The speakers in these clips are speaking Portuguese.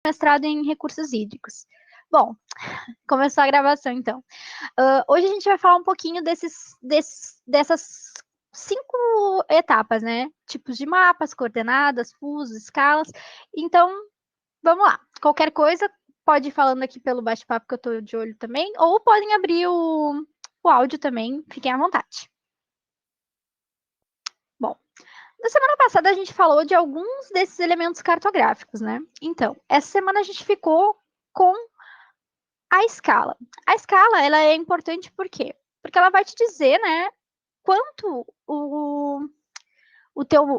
mestrado em recursos hídricos. Bom, começou a gravação, então. Hoje a gente vai falar um pouquinho dessas 5 etapas, né? Tipos de mapas, coordenadas, fusos, escalas. Então, vamos lá. Qualquer coisa, pode ir falando aqui pelo bate-papo que eu estou de olho também, ou podem abrir o áudio também, fiquem à vontade. Bom, na semana passada a gente falou de alguns desses elementos cartográficos, né? Então, essa semana a gente ficou com a escala. A escala, ela é importante por quê? Porque ela vai te dizer, né, quanto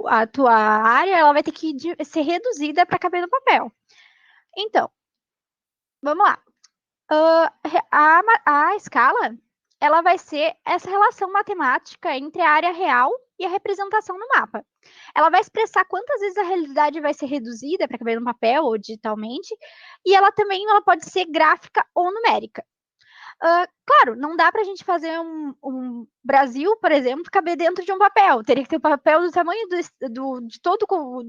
a tua área ela vai ter que ser reduzida para caber no papel. Então, vamos lá. A escala, ela vai ser essa relação matemática entre a área real e a representação no mapa. Ela vai expressar quantas vezes a realidade vai ser reduzida para caber no papel ou digitalmente, e ela também pode ser gráfica ou numérica. Claro, não dá para a gente fazer um Brasil, por exemplo, caber dentro de um papel. Teria que ter um papel do tamanho de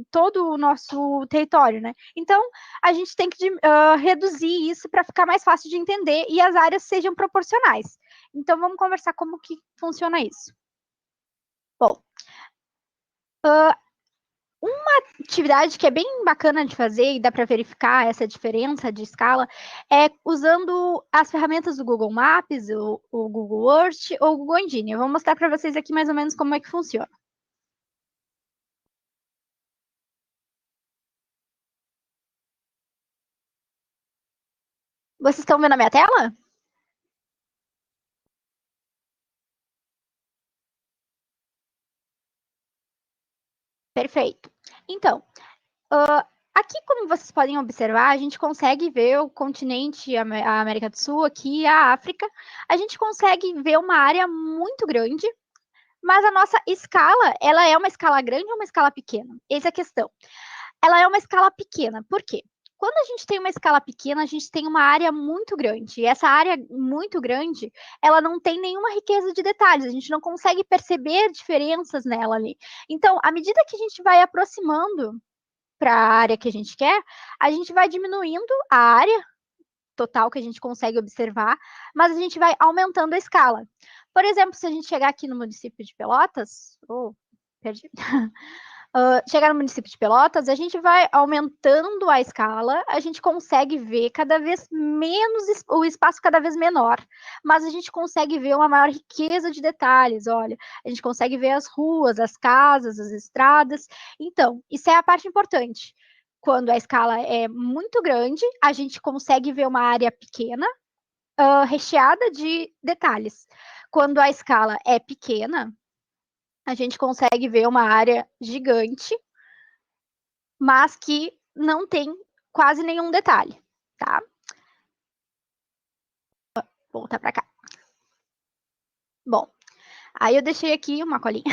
todo o nosso território, né? Então, a gente tem que reduzir isso para ficar mais fácil de entender e as áreas sejam proporcionais. Então, vamos conversar como que funciona isso. Bom, uma atividade que é bem bacana de fazer e dá para verificar essa diferença de escala é usando as ferramentas do Google Maps, o Google Earth ou o Google Engine. Eu vou mostrar para vocês aqui mais ou menos como é que funciona. Vocês estão vendo a minha tela? Perfeito. Então, aqui, como vocês podem observar, a gente consegue ver o continente, a América do Sul, aqui a África. A gente consegue ver uma área muito grande, mas a nossa escala, ela é uma escala grande ou uma escala pequena? Essa é a questão. Ela é uma escala pequena. Por quê? Quando a gente tem uma escala pequena, a gente tem uma área muito grande. E essa área muito grande, ela não tem nenhuma riqueza de detalhes. A gente não consegue perceber diferenças nela ali. Então, à medida que a gente vai aproximando para a área que a gente quer, a gente vai diminuindo a área total que a gente consegue observar, mas a gente vai aumentando a escala. Por exemplo, se a gente chegar aqui no município de Pelotas, perdi. Chegar no município de Pelotas, a gente vai aumentando a escala, a gente consegue ver cada vez menos, o espaço cada vez menor, mas a gente consegue ver uma maior riqueza de detalhes, olha, a gente consegue ver as ruas, as casas, as estradas. Então, isso é a parte importante. Quando a escala é muito grande, a gente consegue ver uma área pequena, recheada de detalhes. Quando a escala é pequena, a gente consegue ver uma área gigante, mas que não tem quase nenhum detalhe, tá? Vou voltar para cá. Bom, aí eu deixei aqui uma colinha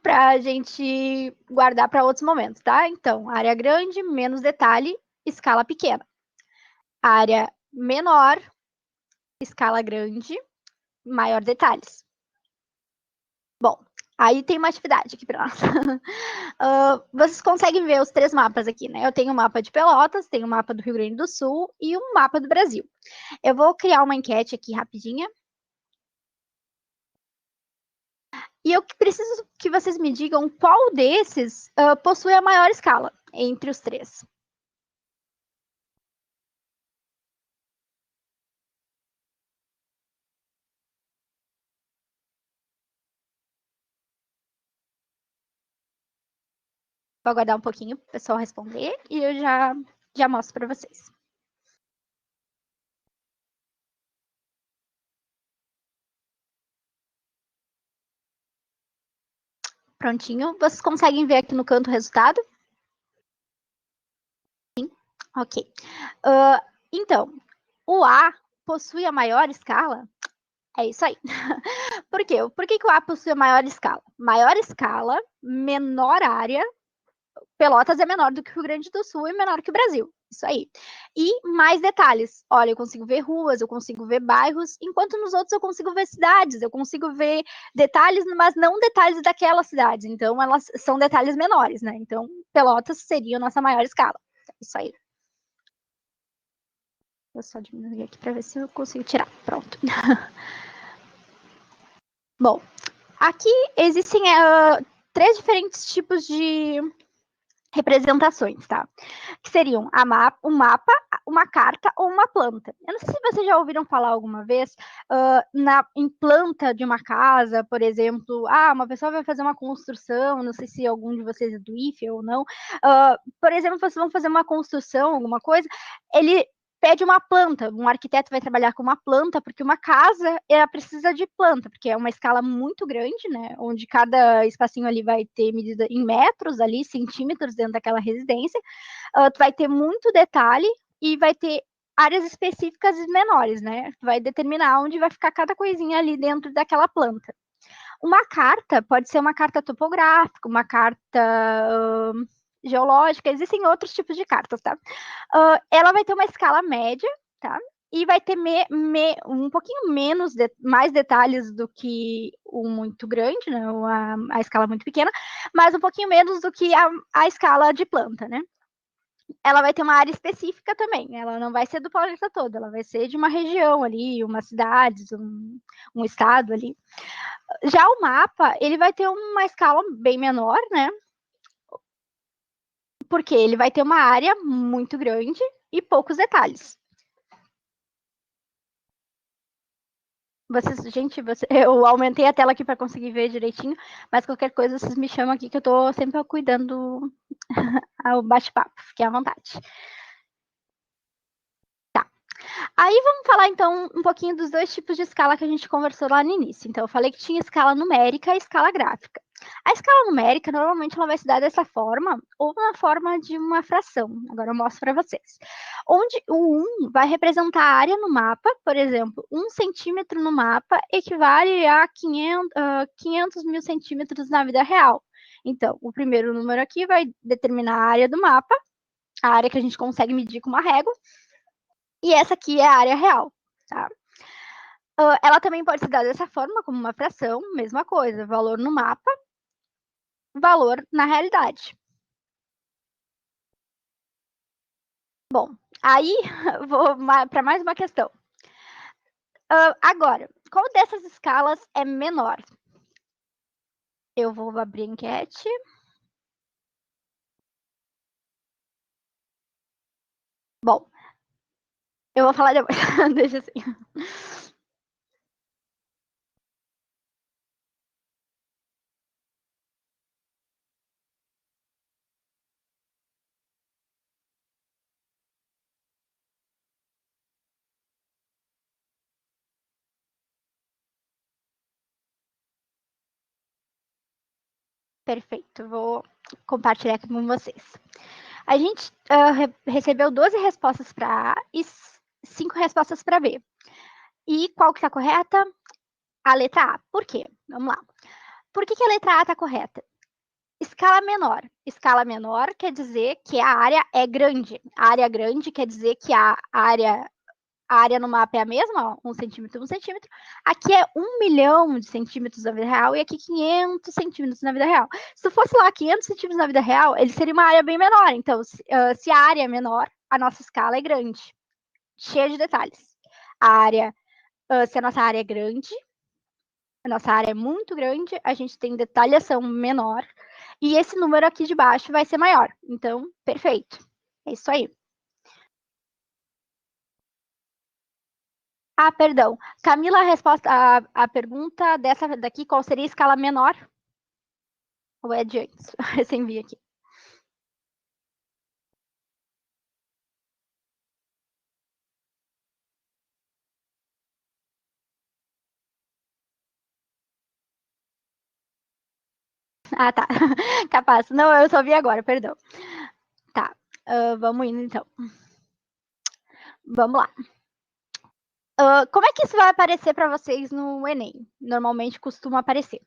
para a gente guardar para outros momentos, tá? Então, área grande, menos detalhe, escala pequena. Área menor, escala grande, maior detalhes. Bom, aí tem uma atividade aqui para nós. Vocês conseguem ver os 3 mapas aqui, né? Eu tenho o mapa de Pelotas, tenho o mapa do Rio Grande do Sul e um mapa do Brasil. Eu vou criar uma enquete aqui rapidinha. E eu preciso que vocês me digam qual desses possui a maior escala entre os 3. Vou aguardar um pouquinho para o pessoal responder e eu já mostro para vocês. Prontinho. Vocês conseguem ver aqui no canto o resultado? Sim? Ok. Então, o A possui a maior escala? É isso aí. Por quê? Por que o A possui a maior escala? Maior escala, menor área. Pelotas é menor do que o Rio Grande do Sul e menor que o Brasil. Isso aí. E mais detalhes. Olha, eu consigo ver ruas, eu consigo ver bairros, enquanto nos outros eu consigo ver cidades, eu consigo ver detalhes, mas não detalhes daquelas cidades. Então, elas são detalhes menores, né? Então, Pelotas seria a nossa maior escala. Isso aí. Vou só diminuir aqui para ver se eu consigo tirar. Pronto. Bom, aqui existem 3 diferentes tipos de representações, tá? Que seriam um mapa, uma carta ou uma planta. Eu não sei se vocês já ouviram falar alguma vez em planta de uma casa, por exemplo, uma pessoa vai fazer uma construção, não sei se algum de vocês é do IFE ou não, por exemplo, vocês vão fazer uma construção, alguma coisa, ele pede uma planta, um arquiteto vai trabalhar com uma planta, porque uma casa, ela precisa de planta, porque é uma escala muito grande, né, onde cada espacinho ali vai ter medida em metros ali, centímetros dentro daquela residência, tu vai ter muito detalhe e vai ter áreas específicas menores, né, tu vai determinar onde vai ficar cada coisinha ali dentro daquela planta. Uma carta pode ser uma carta topográfica, uma carta geológica, existem outros tipos de cartas, tá? Ela vai ter uma escala média, tá? E vai ter um pouquinho mais detalhes do que o muito grande, né? A escala muito pequena, mas um pouquinho menos do que a escala de planta, né? Ela vai ter uma área específica também, ela não vai ser do planeta todo, ela vai ser de uma região ali, uma cidade, um estado ali. Já o mapa, ele vai ter uma escala bem menor, né? Porque ele vai ter uma área muito grande e poucos detalhes. Eu aumentei a tela aqui para conseguir ver direitinho, mas qualquer coisa vocês me chamam aqui que eu estou sempre cuidando ao bate-papo, fiquem à vontade. Tá. Aí vamos falar então um pouquinho dos 2 tipos de escala que a gente conversou lá no início. Então eu falei que tinha escala numérica e escala gráfica. A escala numérica normalmente ela vai se dar dessa forma ou na forma de uma fração. Agora eu mostro para vocês. Onde o 1 vai representar a área no mapa, por exemplo, 1 centímetro no mapa equivale a 500 mil centímetros na vida real. Então, o primeiro número aqui vai determinar a área do mapa, a área que a gente consegue medir com uma régua, e essa aqui é a área real, tá? Ela também pode se dar dessa forma, como uma fração, mesma coisa, valor no mapa, valor na realidade. Bom, aí vou para mais uma questão. Agora, qual dessas escalas é menor? Eu vou abrir a enquete. Bom, eu vou falar depois. Deixa assim. Perfeito, vou compartilhar aqui com vocês. A gente recebeu 12 respostas para A e 5 respostas para B. E qual que está correta? A letra A. Por quê? Vamos lá. Por que a letra A está correta? Escala menor. Escala menor quer dizer que a área é grande. A área grande quer dizer que a área no mapa é a mesma, ó, 1 centímetro, 1 centímetro. Aqui é 1 milhão de centímetros na vida real e aqui 500 centímetros na vida real. Se fosse lá 500 centímetros na vida real, ele seria uma área bem menor. Então, se a área é menor, a nossa escala é grande, cheia de detalhes. Se a nossa área é grande, a nossa área é muito grande, a gente tem detalhação menor, e esse número aqui de baixo vai ser maior. Então, perfeito. É isso aí. Perdão. Camila, a pergunta dessa daqui, qual seria a escala menor? Ou é de antes? Recém vi aqui. Tá. Capaz. Não, eu só vi agora, perdão. Tá. Vamos indo, então. Vamos lá. Como é que isso vai aparecer para vocês no Enem? Normalmente costuma aparecer.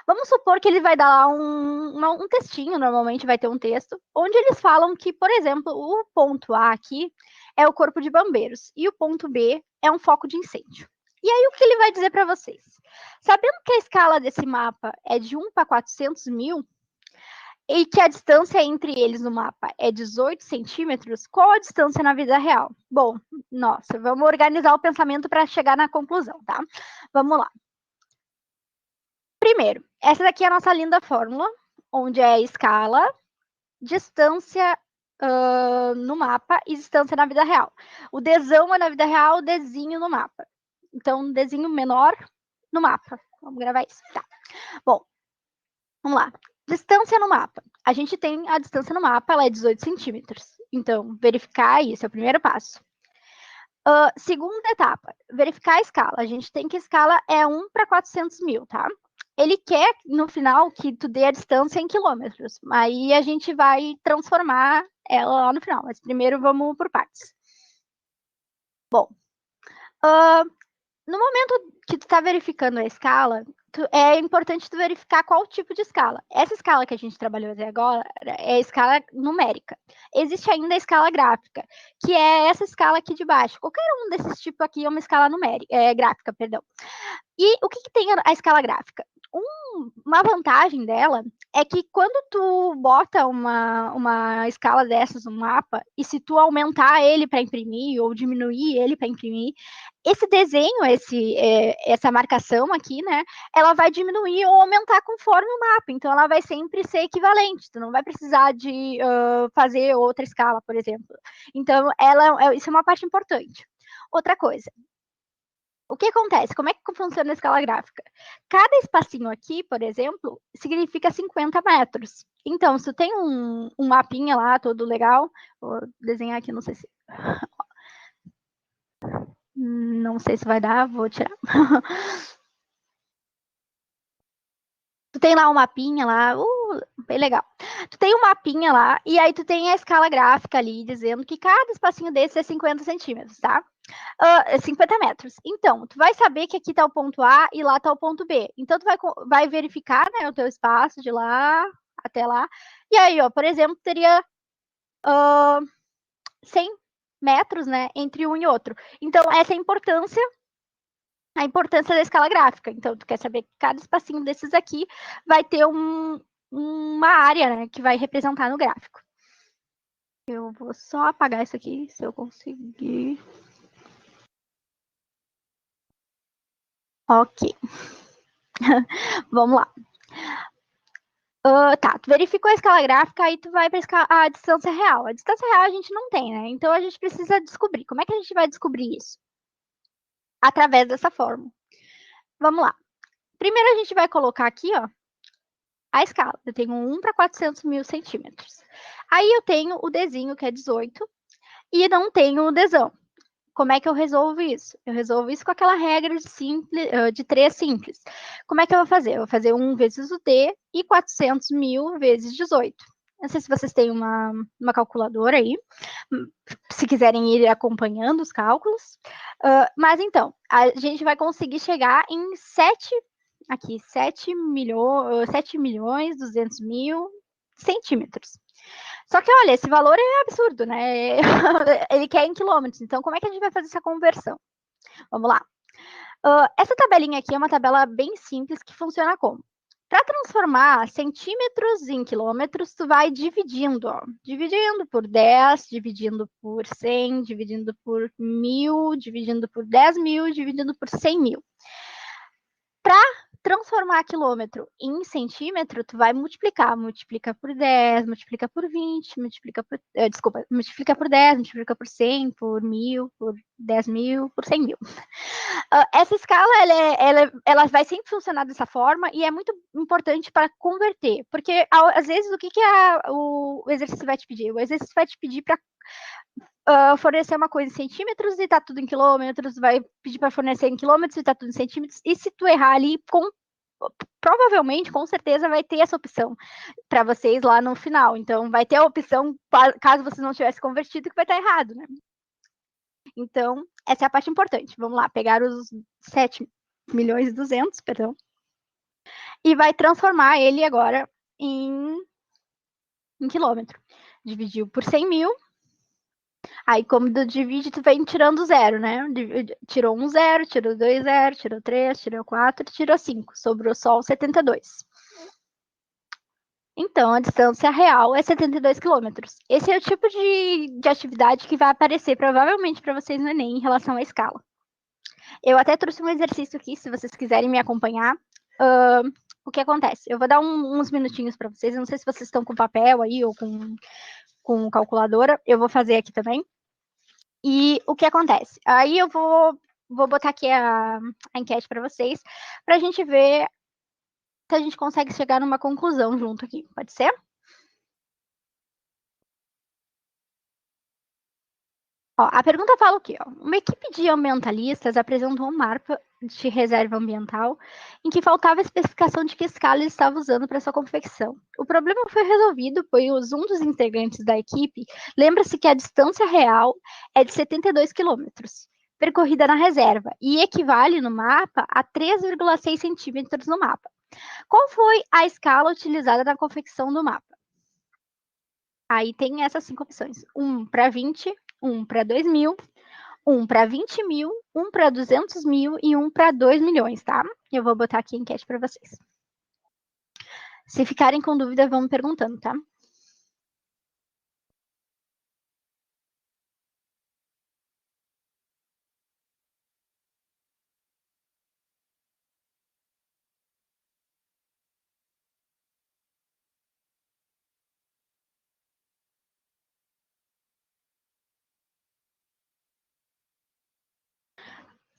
Vamos supor que ele vai dar lá um textinho, normalmente vai ter um texto, onde eles falam que, por exemplo, o ponto A aqui é o corpo de bombeiros e o ponto B é um foco de incêndio. E aí, o que ele vai dizer para vocês? Sabendo que a escala desse mapa é de 1 para 400 mil, e que a distância entre eles no mapa é 18 centímetros, qual a distância na vida real? Bom, nossa, vamos organizar o pensamento para chegar na conclusão, tá? Vamos lá. Primeiro, essa daqui é a nossa linda fórmula, onde é escala, distância no mapa e distância na vida real. O Dzão é na vida real, o Dzinho no mapa. Então, Dzinho menor no mapa. Vamos gravar isso. Tá. Bom, vamos lá. Distância no mapa. A gente tem a distância no mapa, ela é 18 centímetros. Então, verificar isso é o primeiro passo. Segunda etapa, verificar a escala. A gente tem que a escala é 1 para 400 mil, tá? Ele quer, no final, que tu dê a distância em quilômetros. Aí a gente vai transformar ela lá no final. Mas primeiro vamos por partes. Bom, no momento que tu está verificando a escala, é importante tu verificar qual tipo de escala. Essa escala que a gente trabalhou até agora é a escala numérica. Existe ainda a escala gráfica, que é essa escala aqui de baixo. Qualquer um desses tipos aqui é uma escala numérica, gráfica, perdão. E o que tem a escala gráfica? Uma vantagem dela é que quando tu bota uma escala dessas no mapa, e se tu aumentar ele para imprimir ou diminuir ele para imprimir, esse desenho, essa marcação aqui, né, ela vai diminuir ou aumentar conforme o mapa. Então, ela vai sempre ser equivalente. Tu não vai precisar de fazer outra escala, por exemplo. Então, isso é uma parte importante. Outra coisa, o que acontece? Como é que funciona a escala gráfica? Cada espacinho aqui, por exemplo, significa 50 metros. Então, se tu tem um mapinha lá, todo legal, vou desenhar aqui, não sei se... Não sei se vai dar, vou tirar. Tu tem lá um mapinha lá, bem legal. Tu tem um mapinha lá, e aí tu tem a escala gráfica ali, dizendo que cada espacinho desse é 50 centímetros, tá? 50 metros. Então, tu vai saber que aqui tá o ponto A e lá tá o ponto B. Então, tu vai verificar, né, o teu espaço de lá até lá. E aí, ó, por exemplo, teria 100 metros, né, entre um e outro. Então, essa é a importância da escala gráfica. Então, tu quer saber que cada espacinho desses aqui vai ter uma área, né, que vai representar no gráfico. Eu vou só apagar isso aqui, se eu conseguir. Ok. Vamos lá. Tá, tu verificou a escala gráfica, aí tu vai para a distância real. A distância real a gente não tem, né? Então a gente precisa descobrir. Como é que a gente vai descobrir isso? Através dessa fórmula. Vamos lá. Primeiro a gente vai colocar aqui, ó, a escala. Eu tenho 1 para 400 mil centímetros. Aí eu tenho o Dzinho, que é 18, e não tenho o Dzão. Como é que eu resolvo isso? Eu resolvo isso com aquela regra de 3 simples. Como é que eu vou fazer? Eu vou fazer 1 vezes o D e 400 mil vezes 18. Não sei se vocês têm uma calculadora aí, se quiserem ir acompanhando os cálculos. Mas então, a gente vai conseguir chegar em 7 milhões 200 mil centímetros. Só que, olha, esse valor é absurdo, né? Ele quer em quilômetros. Então, como é que a gente vai fazer essa conversão? Vamos lá. Essa tabelinha aqui é uma tabela bem simples que funciona como? Para transformar centímetros em quilômetros, tu vai dividindo, ó. Dividindo por 10, dividindo por 100, dividindo por 1000, dividindo por 10 mil, dividindo por 100 mil. Para transformar quilômetro em centímetro, tu vai multiplicar. Multiplica por 10, multiplica por 20, multiplica por... multiplica por 10, multiplica por 100, por 1000, por 10 mil, por 100 mil. Essa escala, ela vai sempre funcionar dessa forma e é muito importante para converter. Porque, às vezes, o que o exercício vai te pedir? O exercício vai te pedir para fornecer uma coisa em centímetros e tá tudo em quilômetros, vai pedir para fornecer em quilômetros e tá tudo em centímetros, e se tu errar ali, provavelmente, com certeza, vai ter essa opção para vocês lá no final. Então, vai ter a opção, caso vocês não tivessem convertido, que vai estar errado, né? Então, essa é a parte importante. Vamos lá, pegar os 7 milhões e 200, perdão, e vai transformar ele agora em quilômetro. Dividiu por 100 mil. Aí, como tu divide, tu vem tirando zero, né? Tirou um zero, tirou 2 zero, tirou 3, tirou 4, tirou 5. Sobrou só o 72. Então, a distância real é 72 quilômetros. Esse é o tipo de atividade que vai aparecer provavelmente para vocês no Enem em relação à escala. Eu até trouxe um exercício aqui, se vocês quiserem me acompanhar. O que acontece? Eu vou dar uns minutinhos para vocês. Eu não sei se vocês estão com papel aí ou com calculadora. Eu vou fazer aqui também. E o que acontece? Aí eu vou botar aqui a enquete para vocês, para a gente ver se a gente consegue chegar numa conclusão junto aqui. Pode ser? Ó, a pergunta fala o quê? Ó? Uma equipe de ambientalistas apresentou um mapa de reserva ambiental em que faltava a especificação de que escala ele estava usando para sua confecção. O problema foi resolvido, pois um dos integrantes da equipe lembra-se que a distância real é de 72 quilômetros, percorrida na reserva, e equivale no mapa a 3,6 centímetros no mapa. Qual foi a escala utilizada na confecção do mapa? Aí tem essas 5 opções: 1 para 20, 1 para 2.000, 1 para 20 mil, 1 para 200 mil e 1 para 2 milhões, tá? Eu vou botar aqui a enquete para vocês. Se ficarem com dúvida, vão me perguntando, tá?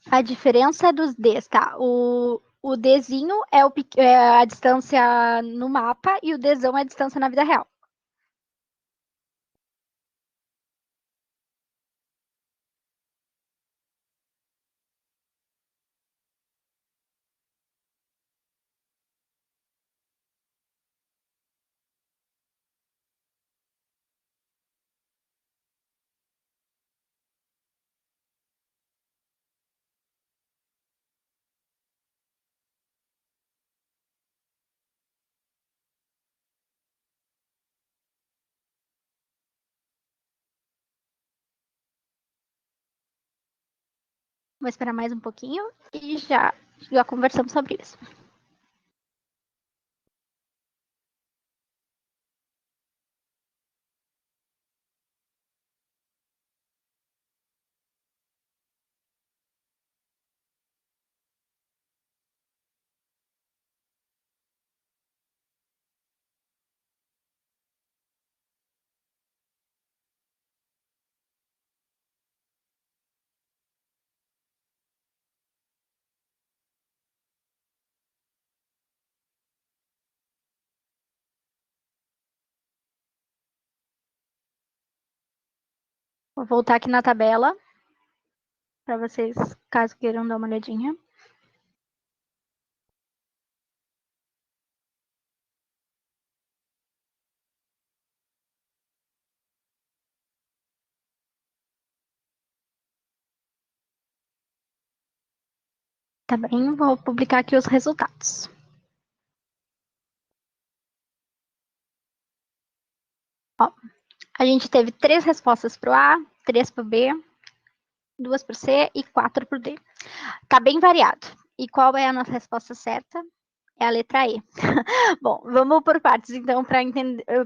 A diferença dos Ds, tá? O Dzinho é a distância no mapa e o Dzão é a distância na vida real. Vou esperar mais um pouquinho e já conversamos sobre isso. Vou voltar aqui na tabela para vocês, caso queiram dar uma olhadinha. Também vou publicar aqui os resultados. Ó, a gente teve 3 respostas para o A, 3 para o B, 2 para o C e 4 para o D. Tá bem variado. E qual é a nossa resposta certa? É a letra E. Bom, vamos por partes, então,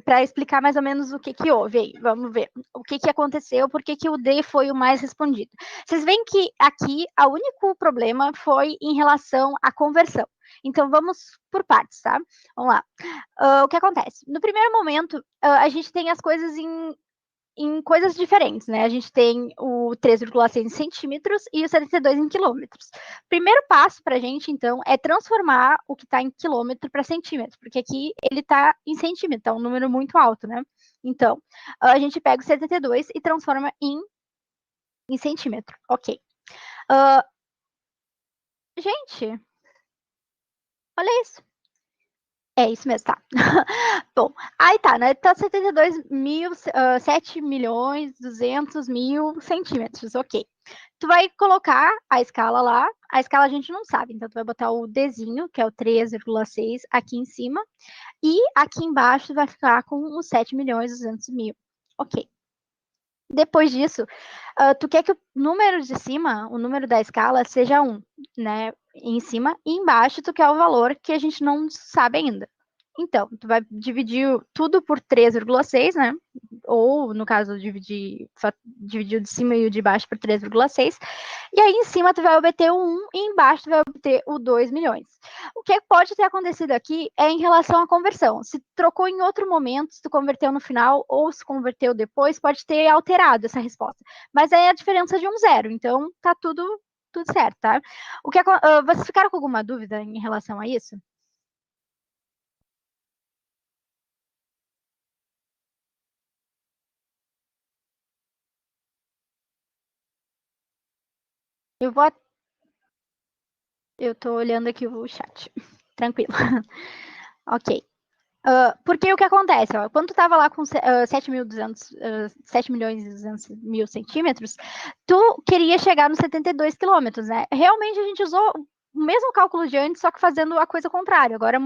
para explicar mais ou menos o que houve aí. Vamos ver o que aconteceu, por que o D foi o mais respondido. Vocês veem que aqui o único problema foi em relação à conversão. Então, vamos por partes, tá? Vamos lá. O que acontece? No primeiro momento, a gente tem as coisas em coisas diferentes, né? A gente tem o 3,6 centímetros e o 72 em quilômetros. Primeiro passo para a gente, então, é transformar o que está em quilômetro para centímetro, porque aqui ele está em centímetro, é um número muito alto, né? Então, a gente pega o 72 e transforma em centímetro. Ok. Uh, gente, olha isso. É isso mesmo, tá. Bom, aí tá, né? Tá 72 mil, 7 milhões, 200 mil centímetros, ok. Tu vai colocar a escala lá, a escala a gente não sabe, então tu vai botar o Dzinho, que é o 3,6 aqui em cima, e aqui embaixo tu vai ficar com os 7 milhões, 200 mil. Ok. Depois disso, tu quer que o número de cima, o número da escala, seja 1, né? Em cima, e embaixo tu quer o valor que a gente não sabe ainda. Então, tu vai dividir tudo por 3,6, né? Ou, no caso, dividir o de cima e o de baixo por 3,6. E aí, em cima, tu vai obter o 1 e embaixo tu vai obter o 2 milhões. O que pode ter acontecido aqui é em relação à conversão. Se trocou em outro momento, se tu converteu no final ou se converteu depois, pode ter alterado essa resposta. Mas aí é a diferença de um zero. Então, tá tudo certo, tá? Vocês ficaram com alguma dúvida em relação a isso? Eu vou Eu tô olhando aqui o chat. Tranquilo. Ok. Porque o que acontece, ó, quando tu tava lá com 7 milhões e 200 mil centímetros, tu queria chegar nos 72 quilômetros, né? Realmente a gente usou o mesmo cálculo de antes, só que fazendo a coisa contrária. Agora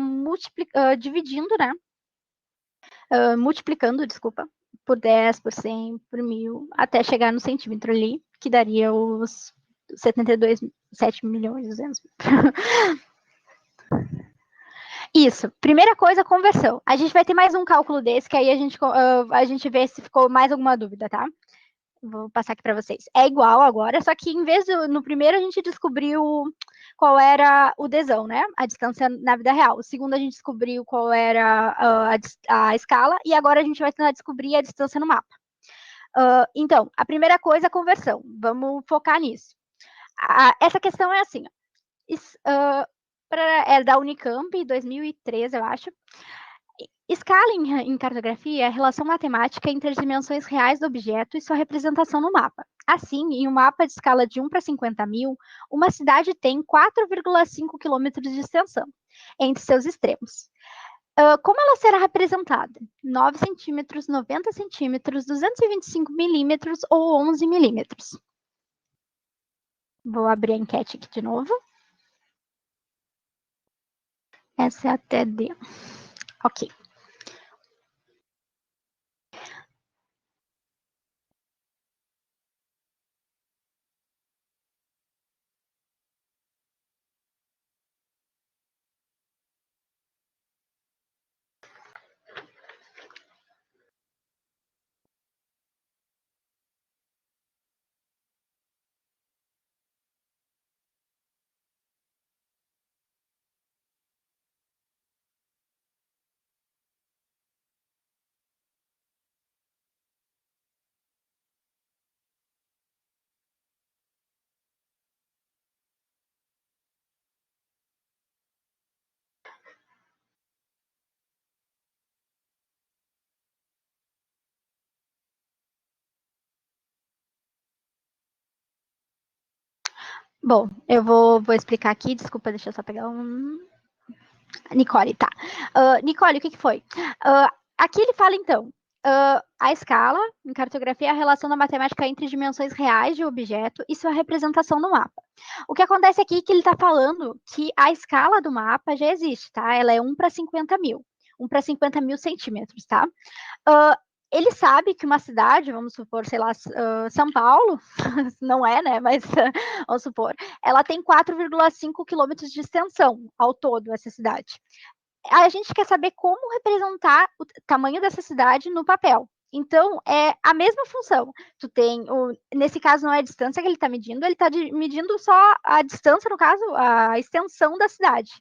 dividindo, né? Multiplicando, desculpa, por 10, por 100, por 1000, até chegar no centímetro ali, que daria os 72, 7 milhões e 200 mil. Isso. Primeira coisa, conversão. A gente vai ter mais um cálculo desse, que aí a gente vê se ficou mais alguma dúvida, tá? Vou passar aqui para vocês. É igual agora, só que em vez no primeiro a gente descobriu qual era o desão, né? A distância na vida real. O segundo a gente descobriu qual era a escala e agora a gente vai tentar descobrir a distância no mapa. Então, a primeira coisa é a conversão. Vamos focar nisso. Essa questão é assim, ó. É da Unicamp, 2013, eu acho. Escala em cartografia é a relação matemática entre as dimensões reais do objeto e sua representação no mapa. Assim, em um mapa de escala de 1 para 50 mil, uma cidade tem 4,5 quilômetros de extensão entre seus extremos. Como ela será representada? 9 centímetros, 90 centímetros, 225 milímetros ou 11 milímetros? Vou abrir a enquete aqui de novo. Essa é a TD. Ok. Bom, eu vou explicar aqui. Desculpa, deixa eu só pegar um. Nicole, tá. Nicole, o que foi? Aqui ele fala, então, a escala, em cartografia, é a relação da matemática entre dimensões reais de um objeto e sua representação no mapa. O que acontece aqui é que ele está falando que a escala do mapa já existe, tá? Ela é 1 para 50 mil. 1 para 50 mil centímetros, tá? Uh, ele sabe que uma cidade, vamos supor, sei lá, São Paulo, não é, né? Mas vamos supor, ela tem 4,5 quilômetros de extensão ao todo, essa cidade. A gente quer saber como representar o tamanho dessa cidade no papel. Então, é a mesma função. Nesse caso, não é a distância que ele está medindo, ele está medindo só a distância, no caso, a extensão da cidade.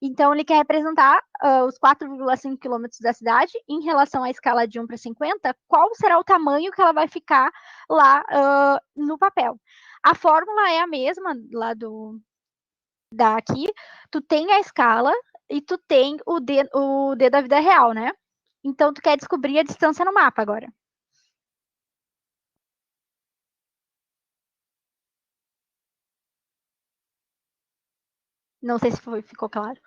Então, ele quer representar os 4,5 quilômetros da cidade em relação à escala de 1 para 50, qual será o tamanho que ela vai ficar lá no papel. A fórmula é a mesma lá daqui, tu tem a escala e tu tem o D da vida real, né? Então, tu quer descobrir a distância no mapa agora. Não sei se ficou claro.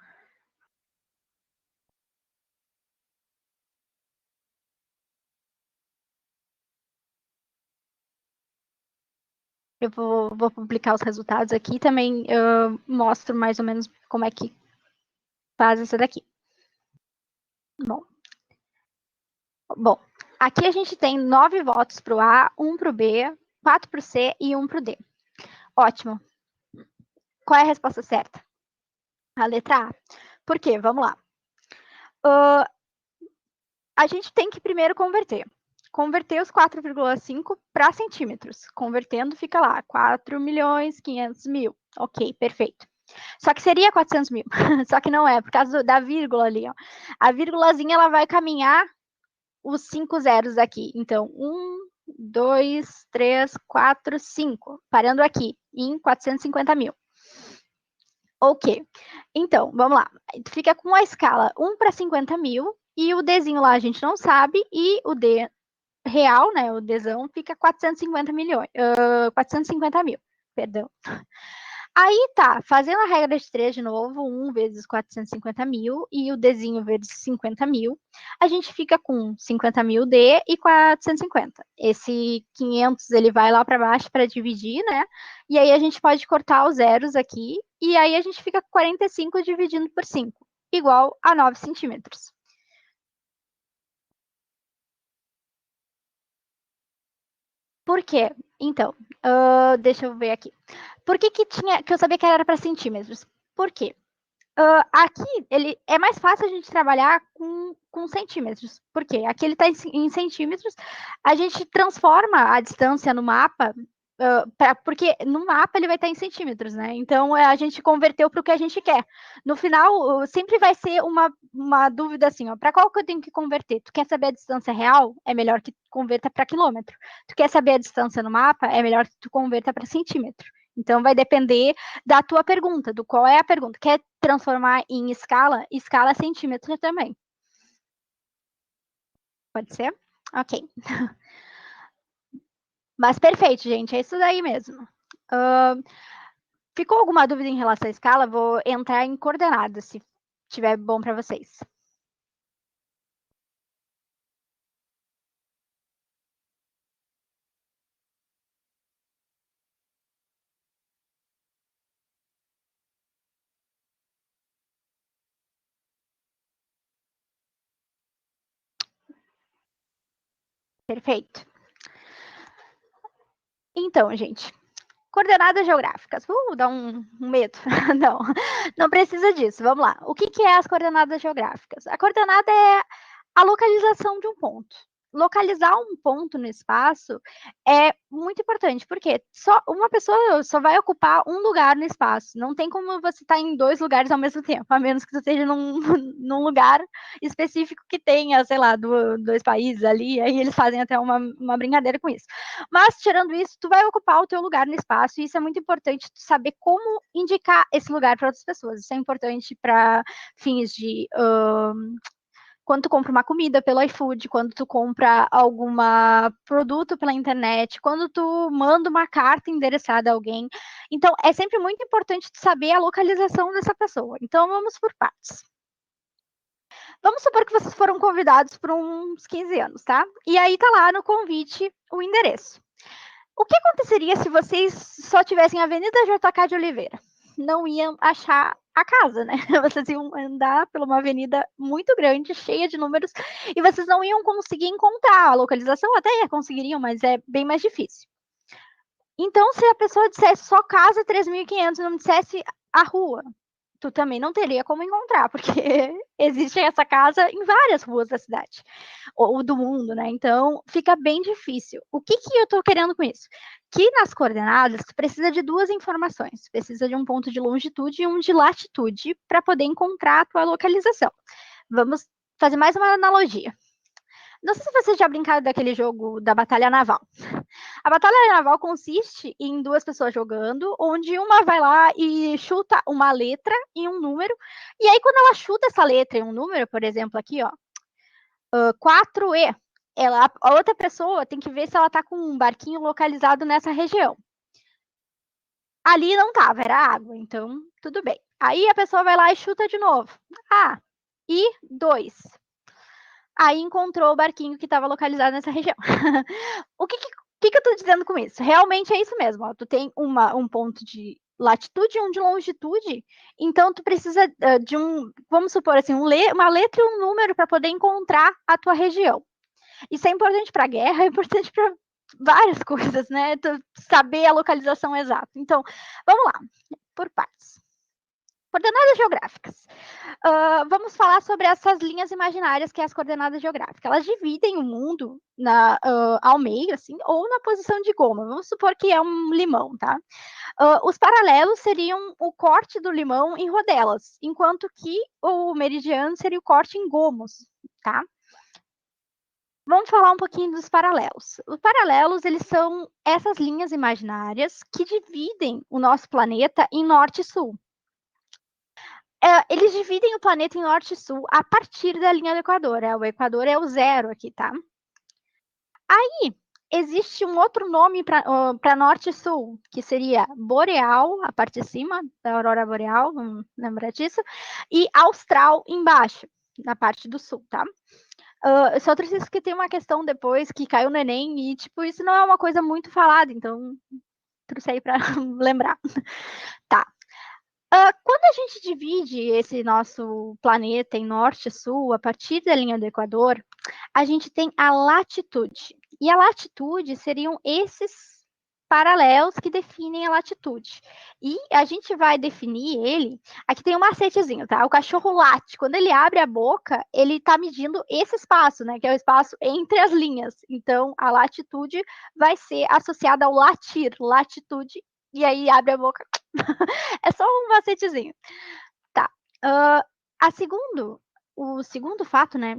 Eu vou publicar os resultados aqui. Também mostro mais ou menos como é que faz essa daqui. Bom, aqui a gente tem 9 votos para o A, 1 para o B, 4 para o C e 1 para o D. Ótimo. Qual é a resposta certa? A letra A. Por quê? Vamos lá. A gente tem que primeiro converter. Converter os 4,5 para centímetros. Convertendo, fica lá, 4.500.000. Ok, perfeito. Só que seria 400 mil. Só que não é, por causa da vírgula ali. Ó. A vírgulazinha ela vai caminhar os 5 zeros aqui. Então, 1, 2, 3, 4, 5. Parando aqui, em 450 mil. Ok. Então, vamos lá. Fica com a escala 1 para 50 mil. E o Dzinho lá a gente não sabe. E o D real, né? O Dzão, fica 450 milhões. 450 mil. Perdão. Aí tá, fazendo a regra de 3 de novo, 1 vezes 450 mil e o Dzinho vezes 50 mil, a gente fica com 50 mil D e 450. Esse 500 ele vai lá para baixo para dividir, né? E aí a gente pode cortar os zeros aqui e aí a gente fica com 45 dividindo por 5, igual a 9 centímetros. Por quê? Então, deixa eu ver aqui. Por que que eu sabia que era para centímetros? Por quê? Aqui ele é mais fácil a gente trabalhar com centímetros. Por quê? Aqui ele está em centímetros, a gente transforma a distância no mapa, porque no mapa ele vai estar em centímetros, né? Então a gente converteu para o que a gente quer. No final, sempre vai ser uma dúvida assim, ó, para qual que eu tenho que converter? Tu quer saber a distância real? É melhor que tu converta para quilômetro. Tu quer saber a distância no mapa? É melhor que tu converta para centímetro. Então, vai depender da tua pergunta, do qual é a pergunta. Quer transformar em escala? Escala centímetro também. Pode ser? Ok. Mas perfeito, gente. É isso daí mesmo. Uh, ficou alguma dúvida em relação à escala? Vou entrar em coordenadas, se estiver bom para vocês. Perfeito. Então, gente, coordenadas geográficas. Dar um medo. Não, não precisa disso. Vamos lá. O que é as coordenadas geográficas? A coordenada é a localização de um ponto. Localizar um ponto no espaço é muito importante, porque só uma pessoa só vai ocupar um lugar no espaço. Não tem como você estar em dois lugares ao mesmo tempo, a menos que você esteja num lugar específico que tenha, sei lá, dois países ali, aí eles fazem até uma brincadeira com isso. Mas, tirando isso, tu vai ocupar o teu lugar no espaço, e isso é muito importante, tu saber como indicar esse lugar para outras pessoas. Isso é importante para fins de quando tu compra uma comida pelo iFood, quando tu compra algum produto pela internet, quando tu manda uma carta endereçada a alguém. Então, é sempre muito importante tu saber a localização dessa pessoa. Então, vamos por partes. Vamos supor que vocês foram convidados por uns 15 anos, tá? E aí tá lá no convite o endereço. O que aconteceria se vocês só tivessem a Avenida JK de Oliveira? Não iam achar a casa, né? Vocês iam andar por uma avenida muito grande, cheia de números, e vocês não iam conseguir encontrar a localização, até conseguiriam, mas é bem mais difícil. Então, se a pessoa dissesse só casa 3.500, não dissesse a rua, tu também não teria como encontrar, porque existe essa casa em várias ruas da cidade, ou do mundo, né? Então, fica bem difícil. O que eu estou querendo com isso? Que nas coordenadas, tu precisa de duas informações. Precisa de um ponto de longitude e um de latitude para poder encontrar a tua localização. Vamos fazer mais uma analogia. Não sei se vocês já brincaram daquele jogo da Batalha Naval. A Batalha Naval consiste em duas pessoas jogando, onde uma vai lá e chuta uma letra e um número, e aí quando ela chuta essa letra e um número, por exemplo, aqui, ó, 4E, a outra pessoa tem que ver se ela tá com um barquinho localizado nessa região. Ali não tava, era água, então tudo bem. Aí a pessoa vai lá e chuta de novo. Ah, e 2. Aí encontrou o barquinho que estava localizado nessa região. O que eu estou dizendo com isso? Realmente é isso mesmo. Ó. Tu tem um ponto de latitude e um de longitude, então tu precisa de vamos supor assim, uma letra e um número para poder encontrar a tua região. Isso é importante para a guerra, é importante para várias coisas, né? Tu saber a localização exata. Então, vamos lá, por partes. Coordenadas geográficas. Vamos falar sobre essas linhas imaginárias, que é as coordenadas geográficas. Elas dividem o mundo ao meio, assim, ou na posição de goma. Vamos supor que é um limão, tá? Os paralelos seriam o corte do limão em rodelas, enquanto que o meridiano seria o corte em gomos, tá? Vamos falar um pouquinho dos paralelos. Os paralelos, eles são essas linhas imaginárias que dividem o nosso planeta em norte e sul. Eles dividem o planeta em norte e sul a partir da linha do Equador. O Equador é o zero aqui, tá? Aí, existe um outro nome para norte e sul, que seria boreal, a parte de cima da aurora boreal, vamos lembrar disso, e austral embaixo, na parte do sul, tá? Só preciso que tem uma questão depois que caiu no Enem e, tipo, isso não é uma coisa muito falada, então trouxe aí para lembrar. Tá. Quando a gente divide esse nosso planeta em norte e sul, a partir da linha do Equador, a gente tem a latitude. E a latitude seriam esses paralelos que definem a latitude. E a gente vai definir ele. Aqui tem um macetezinho, tá? O cachorro late. Quando ele abre a boca, ele está medindo esse espaço, né? Que é o espaço entre as linhas. Então, a latitude vai ser associada ao latir, latitude. E aí abre a boca. É só um macetezinho. Tá. O segundo fato, né,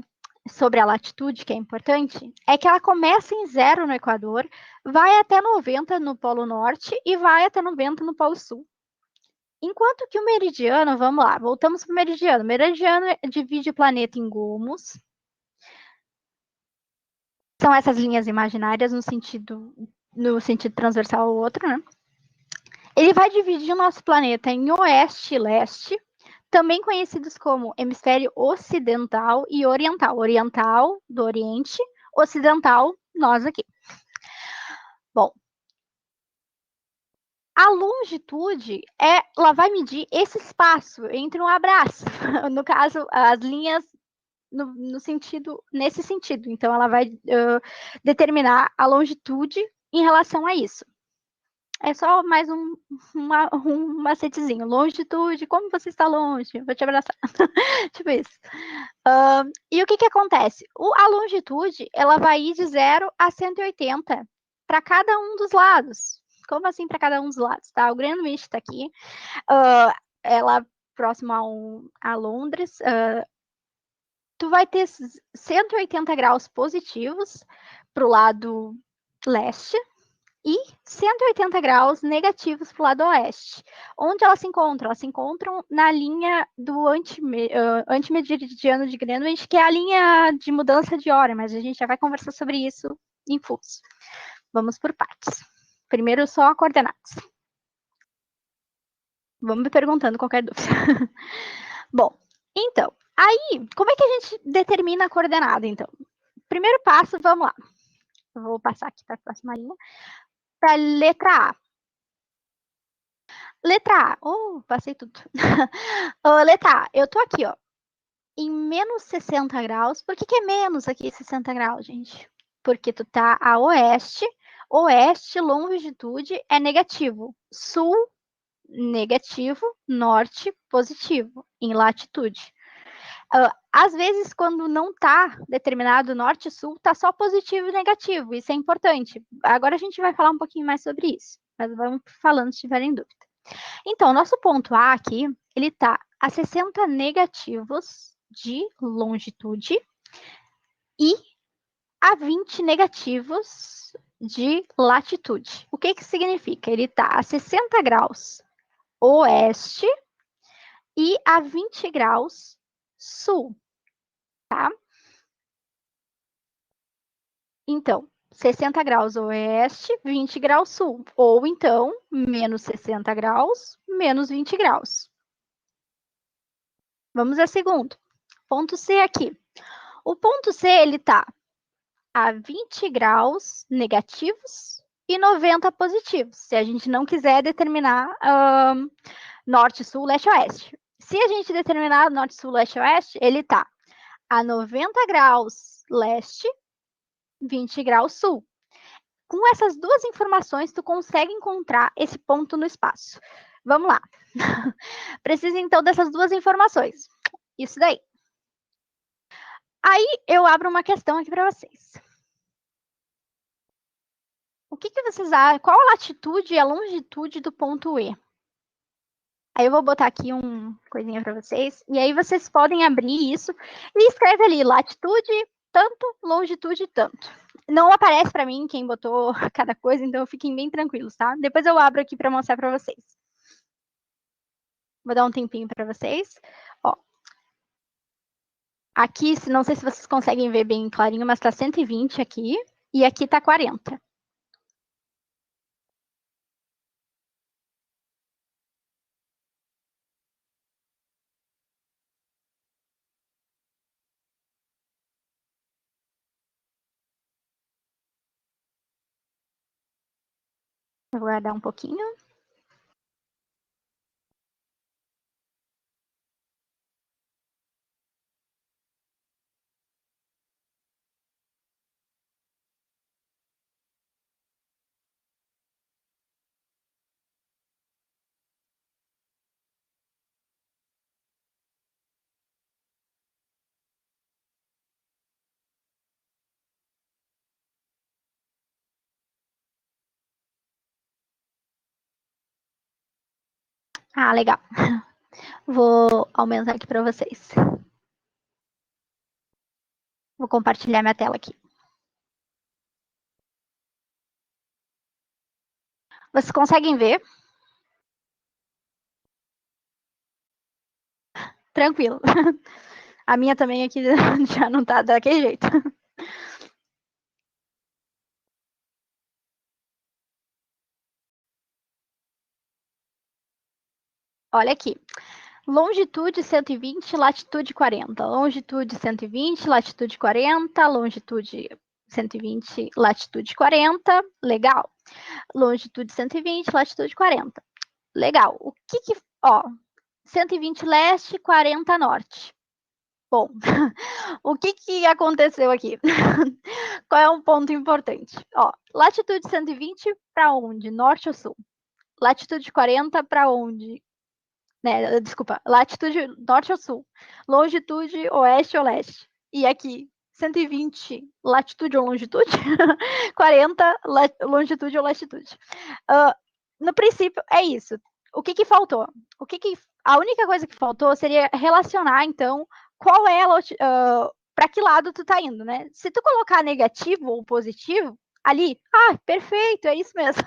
sobre a latitude, que é importante, é que ela começa em 0 no Equador, vai até 90 no Polo Norte e vai até 90 no Polo Sul. Enquanto que o meridiano, vamos lá, voltamos para o meridiano. O meridiano divide o planeta em gomos. São essas linhas imaginárias no sentido transversal ao outro, né? Ele vai dividir o nosso planeta em oeste e leste, também conhecidos como hemisfério ocidental e oriental. Oriental, do Oriente, ocidental, nós aqui. Bom, a longitude, ela vai medir esse espaço entre um abraço. No caso, as linhas nesse sentido. Então, ela vai determinar a longitude em relação a isso. É só mais um macetezinho. Longitude, como você está longe? Vou te abraçar. Tipo isso. E o que acontece? A longitude, ela vai ir de 0 a 180 para cada um dos lados. Como assim para cada um dos lados? Tá? O Greenwich está aqui. Ela próxima a Londres. Tu vai ter 180 graus positivos para o lado leste e 180 graus negativos para o lado oeste. Onde elas se encontram? Elas se encontram na linha do antimeridiano de Greenwich, que é a linha de mudança de hora, mas a gente já vai conversar sobre isso em fuso. Vamos por partes. Primeiro, só coordenadas. Vamos me perguntando qualquer dúvida. Bom, então, aí, como é que a gente determina a coordenada, então? Primeiro passo, vamos lá. Eu vou passar aqui para a próxima linha. Para a letra A. Letra A. Passei tudo. Letra A. Eu tô aqui, ó, em menos 60 graus. Por que é menos aqui 60 graus, gente? Porque tu tá a oeste. Oeste, longitude é negativo. Sul, negativo. Norte, positivo. Em latitude. Às vezes, quando não tá determinado norte e sul, tá só positivo e negativo. Isso é importante. Agora a gente vai falar um pouquinho mais sobre isso. Mas vamos falando se tiverem dúvida. Então, nosso ponto A aqui, ele está a 60 negativos de longitude e a 20 negativos de latitude. O que significa? Ele está a 60 graus oeste e a 20 graus sul, tá? Então, 60 graus oeste, 20 graus sul. Ou então, menos 60 graus, menos 20 graus. Vamos a segundo. Ponto C aqui. O ponto C, ele está a 20 graus negativos e 90 positivos, se a gente não quiser determinar norte, sul, leste, oeste. Se a gente determinar norte, sul, leste, oeste, ele está a 90 graus leste, 20 graus sul. Com essas duas informações, tu consegue encontrar esse ponto no espaço. Vamos lá. Precisa, então, dessas duas informações. Isso daí. Aí, eu abro uma questão aqui para vocês. O que, que vocês acham? Qual a latitude e a longitude do ponto E? Aí eu vou botar aqui uma coisinha para vocês. E aí vocês podem abrir isso e escreve ali latitude tanto, longitude tanto. Não aparece para mim quem botou cada coisa, então fiquem bem tranquilos, tá? Depois eu abro aqui para mostrar para vocês. Vou dar um tempinho para vocês. Ó, aqui, não sei se vocês conseguem ver bem clarinho, mas tá 120 aqui e aqui tá 40. Vou guardar um pouquinho. Ah, legal. Vou aumentar aqui para vocês. Vou compartilhar minha tela aqui. Vocês conseguem ver? Tranquilo. A minha também aqui já não tá daquele jeito. Olha aqui. Longitude 120, latitude 40. Longitude 120, latitude 40. Longitude 120, latitude 40. Legal. Longitude 120, latitude 40. Legal. O que que... Ó, 120 leste, 40 norte. Bom, o que que aconteceu aqui? Qual é um ponto importante? Ó, latitude 120 para onde? Norte ou sul? Latitude 40 para onde? Né, desculpa, latitude norte ou sul? Longitude oeste ou leste? E aqui, 120, latitude ou longitude? 40, longitude ou latitude? Uh, no princípio, é isso. O que que faltou? A única coisa que faltou seria relacionar, então, qual é para que lado tu tá indo, né? Se tu colocar negativo ou positivo, ali, perfeito, é isso mesmo.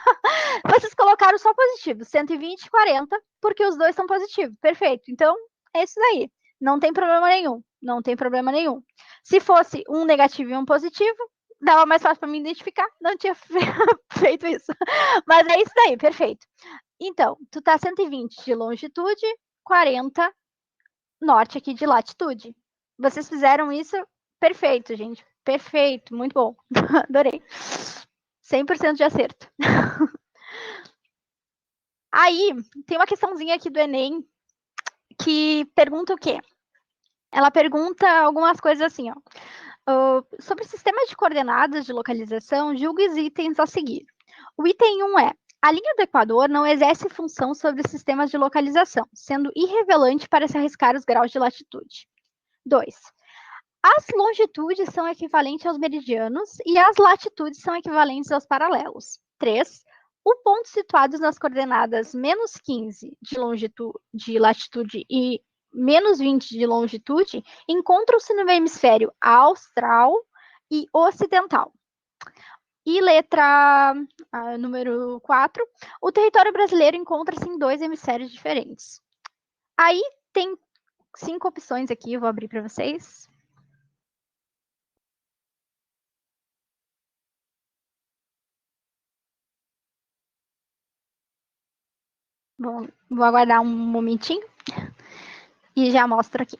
Vocês colocaram só positivo, 120 e 40, porque os dois são positivos. Perfeito. Então, é isso daí. Não tem problema nenhum. Não tem problema nenhum. Se fosse um negativo e um positivo, dava mais fácil para me identificar. Não tinha feito isso. Mas é isso daí, perfeito. Então, tu tá 120 de longitude, 40 norte aqui de latitude. Vocês fizeram isso perfeito, gente. Perfeito, muito bom. Adorei. 100% de acerto. Aí, tem uma questãozinha aqui do Enem que pergunta o quê? Ela pergunta algumas coisas assim, ó. Sobre sistemas de coordenadas de localização, julgue os itens a seguir. O item 1 é: a linha do Equador não exerce função sobre os sistemas de localização, sendo irrelevante para se arriscar os graus de latitude. 2. As longitudes são equivalentes aos meridianos e as latitudes são equivalentes aos paralelos. 3. O ponto situado nas coordenadas menos 15 de latitude e menos 20 de longitude encontram-se no hemisfério austral e ocidental. E letra número 4, o território brasileiro encontra-se em dois hemisférios diferentes. Aí tem 5 opções aqui, eu vou abrir para vocês. Bom, vou aguardar um momentinho e já mostro aqui.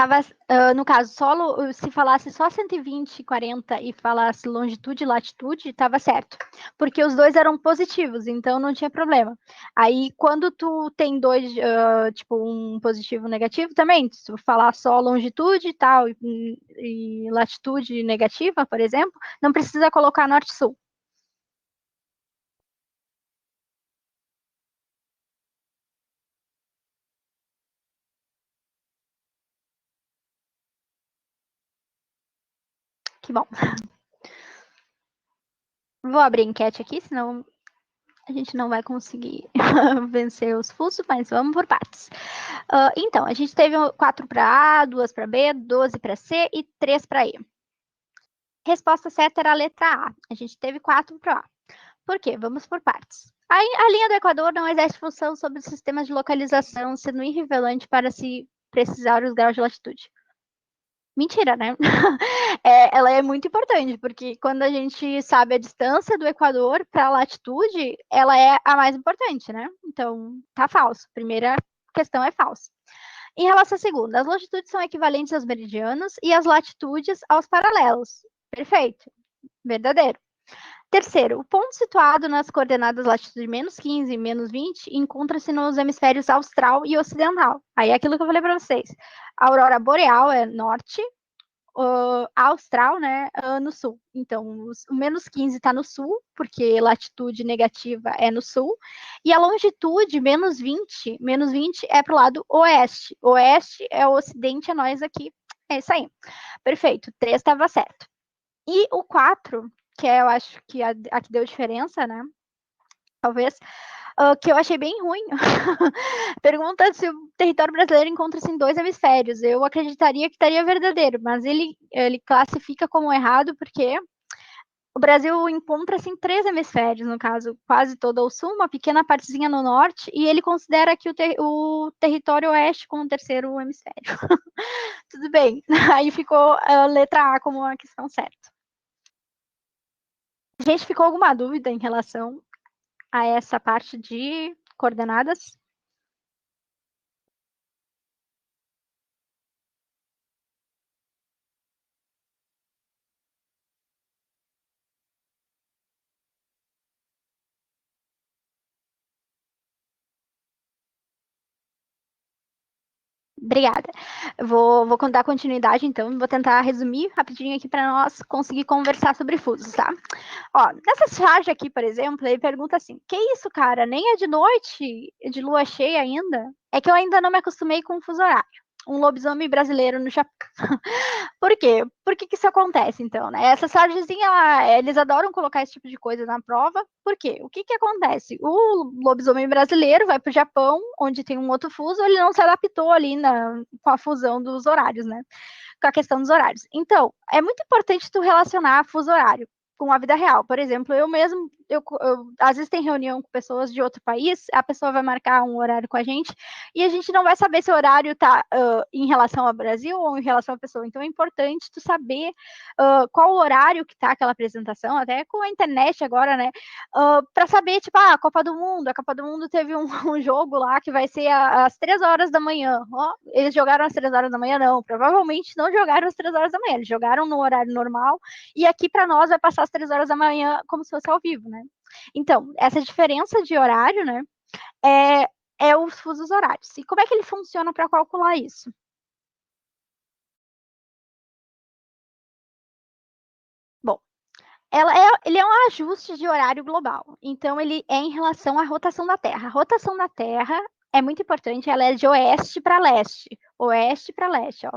tava, no caso, solo, se falasse só 120, 40 e falasse longitude e latitude, estava certo. Porque os dois eram positivos, então não tinha problema. Aí, quando tu tem dois, tipo, um positivo e um negativo, também, se tu falar só longitude e tal, e latitude negativa, por exemplo, não precisa colocar norte-sul. Que bom. Vou abrir a enquete aqui, senão a gente não vai conseguir vencer os fusos, mas vamos por partes. Então, a gente teve 4 para A, 2 para B, 12 para C e 3 para E. Resposta certa era a letra A. A gente teve 4 para A. Por quê? Vamos por partes. A linha do Equador não exerce função sobre o sistema de localização, sendo irrelevante para se precisar os graus de latitude. Mentira, né? Ela é muito importante, porque quando a gente sabe a distância do Equador para a latitude, ela é a mais importante, né? Então, tá falso. Primeira questão é falsa. Em relação à segunda, as longitudes são equivalentes aos meridianos e as latitudes aos paralelos. Perfeito. Verdadeiro. Terceiro, o ponto situado nas coordenadas latitude menos 15 e menos 20 encontra-se nos hemisférios austral e ocidental. Aí é aquilo que eu falei para vocês. A aurora boreal é norte, austral, né, no sul. Então, o menos 15 está no sul, porque latitude negativa é no sul, e a longitude, menos 20 é para o lado oeste. Oeste é o ocidente, é nós aqui. É isso aí. Perfeito, 3 estava certo. E o 4, que eu acho que a que deu diferença, né, talvez, que eu achei bem ruim. Pergunta se o território brasileiro encontra-se em dois hemisférios. Eu acreditaria que estaria verdadeiro, mas ele classifica como errado porque o Brasil encontra-se em três hemisférios, no caso, quase todo ao sul, uma pequena partezinha no norte, e ele considera que o território oeste como o terceiro hemisfério. Tudo bem, aí ficou a letra A como a questão certa. Gente, ficou alguma dúvida em relação a essa parte de coordenadas? Obrigada. Vou dar continuidade, então, vou tentar resumir rapidinho aqui para nós conseguir conversar sobre fusos, tá? Ó, nessa charge aqui, por exemplo, ele pergunta assim: que isso, cara? Nem é de noite, é de lua cheia ainda? É que eu ainda não me acostumei com o fuso horário. Um lobisomem brasileiro no Japão. Por quê? Por que isso acontece, então, né? Essa sargezinha, eles adoram colocar esse tipo de coisa na prova. Por quê? O que acontece? O lobisomem brasileiro vai para o Japão, onde tem um outro fuso, ele não se adaptou ali com a fusão dos horários, né? Com a questão dos horários. Então, é muito importante tu relacionar fuso horário com a vida real. Por exemplo, eu mesmo, às vezes tem reunião com pessoas de outro país, a pessoa vai marcar um horário com a gente e a gente não vai saber se o horário está em relação ao Brasil ou em relação à pessoa. Então é importante tu saber qual o horário que está aquela apresentação, até com a internet agora, né? Para saber, tipo, a Copa do Mundo teve um jogo lá que vai ser às 3 horas da manhã. Ó, eles jogaram às 3 horas da manhã? Não, provavelmente não jogaram às 3 horas da manhã, eles jogaram no horário normal, e aqui para nós vai passar às 3 horas da manhã como se fosse ao vivo, né? Então, essa diferença de horário, né, é os fusos horários. E como é que ele funciona para calcular isso? Bom, ele é um ajuste de horário global. Então, ele é em relação à rotação da Terra. A rotação da Terra é muito importante, ela é de oeste para leste. Oeste para leste, ó.